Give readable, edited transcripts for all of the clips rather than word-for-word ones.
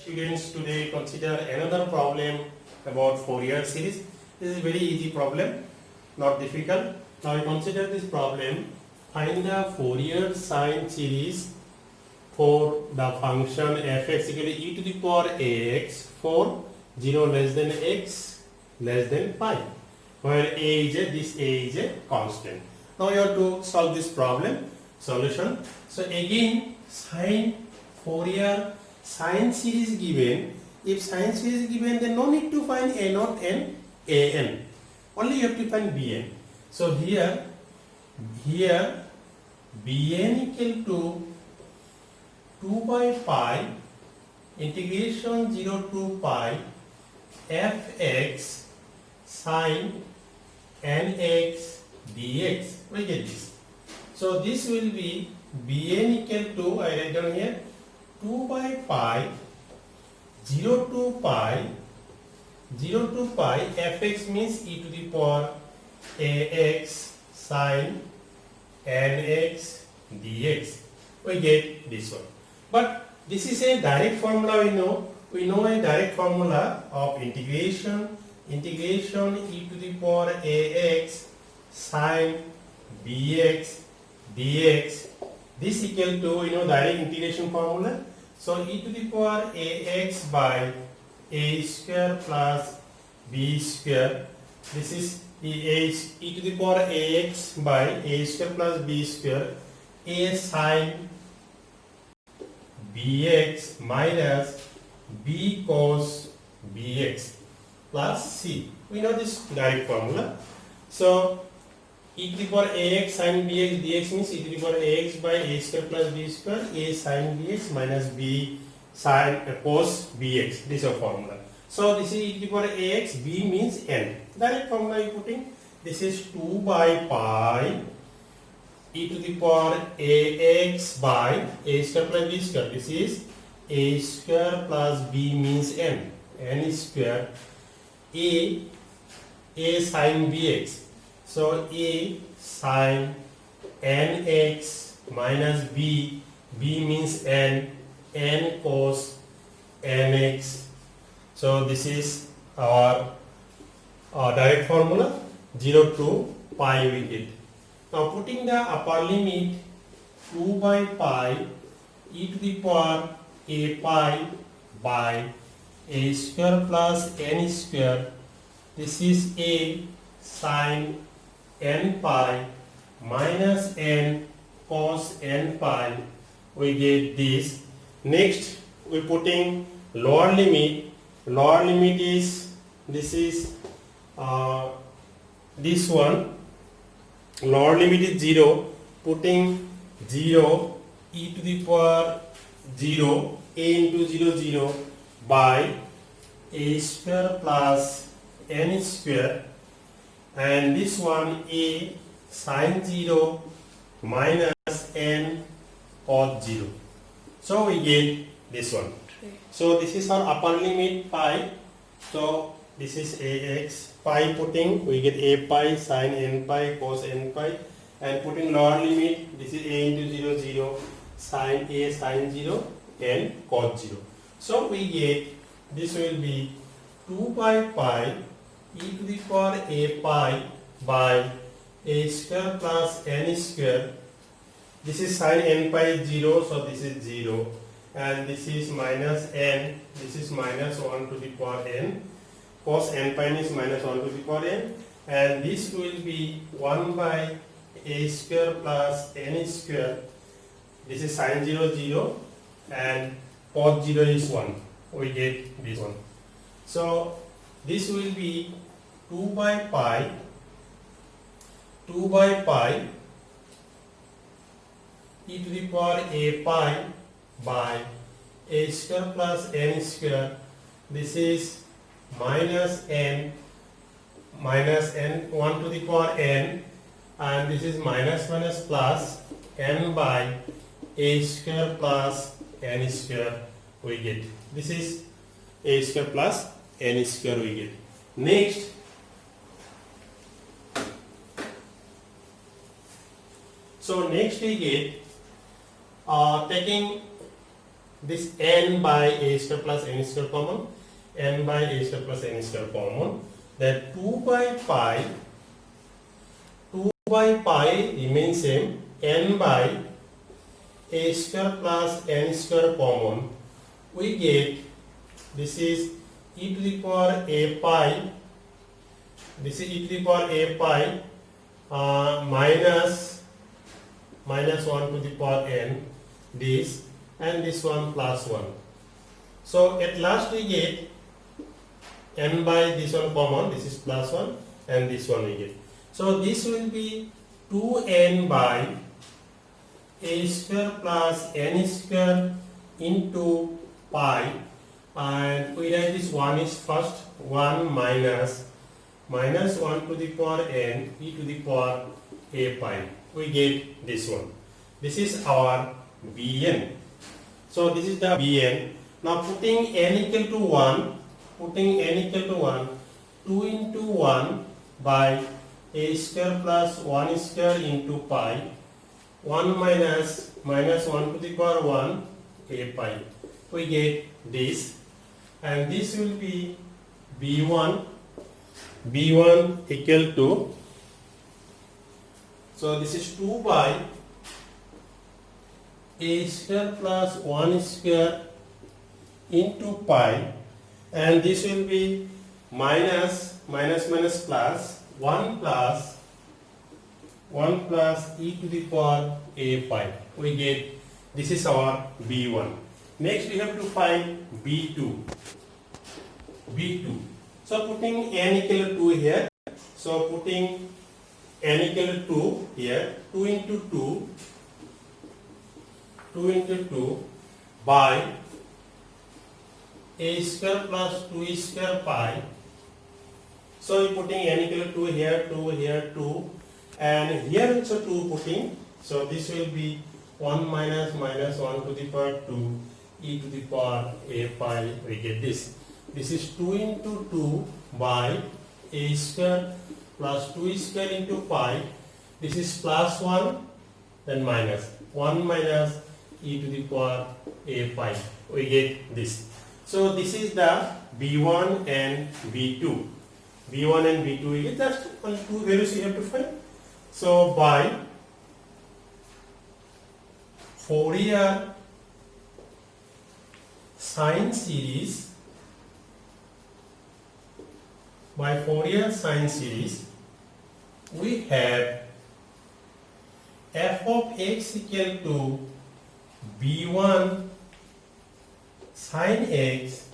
students, today consider another problem about Fourier series. This is a very easy problem, not difficult. Now we consider this problem. Find the Fourier sine series for the function fx equal to e to the power ax for 0 less than x less than pi, where this a is a constant. Now you have to solve this problem. Solution. So again, Fourier sine series given. If sine series is given, then no need to find a naught and a n. Only you have to find bn. So here bn equal to 2 by pi integration 0 to pi fx sine nx dx. We get this. So this will be bn equal to, I write down here, 2 by pi 0 to pi fx means e to the power ax sine nx dx. We get this one. But this is a direct formula we know. We know a direct formula of integration e to the power ax sine bx dx. This equal to, direct integration formula. So e to the power ax by a square plus b square. This is e to the power ax by a square plus b square. A sine bx minus b cos bx plus c. We know this direct formula. So e to the power ax sine bx dx means e to the power ax by a square plus b square, a sine bx minus b sine cos bx. This is our formula. So this is e to the power ax, b means n. Direct formula you putting. This is 2 by pi e to the power ax by a square plus b square. This is a square plus b means n. N square a sine bx. So a sine nx minus b means n cos nx. So this is our direct formula. 0 to pi we get. Now putting the upper limit 2 by pi e to the power a pi by a square plus n square. This is a sine n pi minus n cos n pi. We get this. Next we putting lower limit. Lower limit is this one. Lower limit is 0. Putting 0 e to the power 0 a into 0 0 by a square plus n square, and this one a sine 0 minus n cos 0. So we get this one. So this is our upper limit pi. So this is ax pi, putting we get a pi sine n pi cos n pi, and putting lower limit, this is a into 0 0 sine a sine 0 and cos 0. So we get this will be 2 by pi e to the power a pi by a square plus n square. This is sine n pi 0, so this is 0, and this is minus n, this is minus 1 to the power n. Cos n pi is minus 1 to the power n, and this will be 1 by a square plus n square. This is sine 0 0 and cos 0 is 1. We get this one. So this will be 2 by pi e to the power a pi by a square plus n square. This is minus n 1 to the power n, and this is minus plus n by a square plus n square we get. This is a square plus n square we get. Next, so next we get taking this n by a square plus n square common, n by a square plus n square common, then 2 by pi remains same, n by a square plus n square common, we get this is e to the power a pi, this is e to the power a pi minus 1 to the power n, this, and this one plus 1. So at last we get n by this one common, this is plus 1, and this one we get. So this will be 2n by a square plus n square into pi, and we write this 1 is first, 1 minus 1 to the power n e to the power a pi. We get this one. This is our Bn. So this is the Bn. Now putting n equal to 1, 2 into 1 by a square plus 1 square into pi, 1 minus 1 to the power 1 a pi. We get this, and this will be B1 equal to, so this is 2 by a square plus 1 square into pi, and this will be minus plus 1 plus e to the power a pi. We get, this is our B1. Next we have to find B2. So putting n equal to 2 here, so putting n equal to 2 here, 2 into 2 by a square plus 2 square pi. So we putting n equal to 2 here, 2 here, 2, and here also 2 putting. So this will be 1 minus 1 to the power 2 e to the power a pi. We get this. This is 2 into 2 by a square plus 2 square into pi. This is plus 1, then minus 1 minus e to the power a pi. We get this. So this is the B1 and B2. B1 and B2, we get just only two values we have to find. So by Fourier sine series, we have f of x equal to b1 sine x,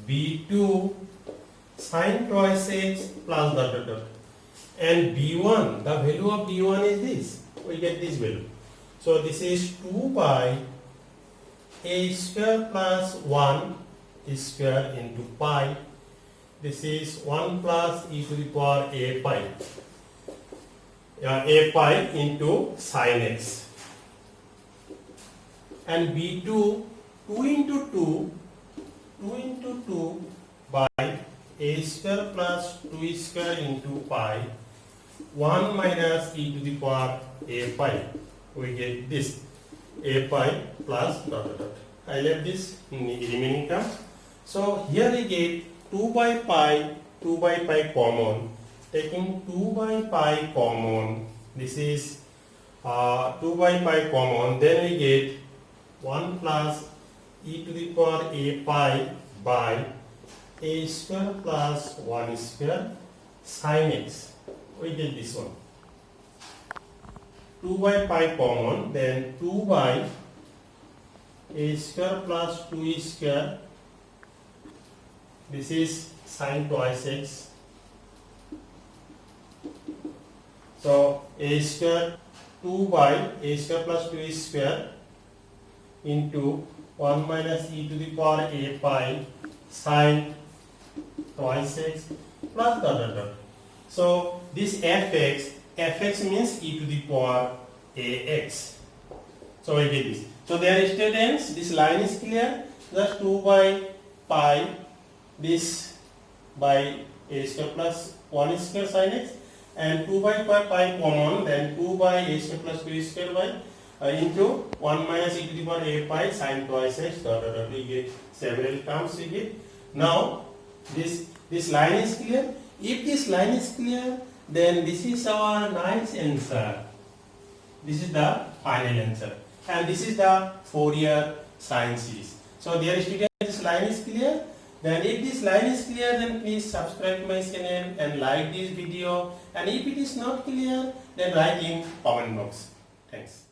b2 sine twice x plus dot. And b1, the value of b1 is this. We get this value. So this is 2 by a square plus 1 square into pi. This is 1 plus e to the power a pi. A pi into sine x. And b2, 2 into 2 by a square plus 2 square into pi, 1 minus e to the power a pi. We get this, a pi plus dot. I left this remaining terms. So here we get 2 by pi common. Taking 2 by pi common, this is 2 by pi common, then we get 1 plus e to the power a pi by a square plus 1 square sine x. We get this one. 2 by pi common, then 2 by a square plus 2 square. This is sine twice x. So a square 2 by a square plus 2 square into 1 minus e to the power a pi sine twice x plus dot. So this fx means e to the power ax. So I get this. So there is students, this line is clear. Just 2 by pi, this by a square plus 1 square sine x, and 2 by pi common, then 2 by a square plus 2 square by into 1 minus e to the power a pi sin twice x dot dot dot. We get several terms we get. Now this line is clear. If this line is clear, then this is our nice answer. This is the final answer, and this is the Fourier sine series. So dear students, this line is clear. Then if this line is clear, then please subscribe my channel and like this video. And if it is not clear, then write in comment box. Thanks.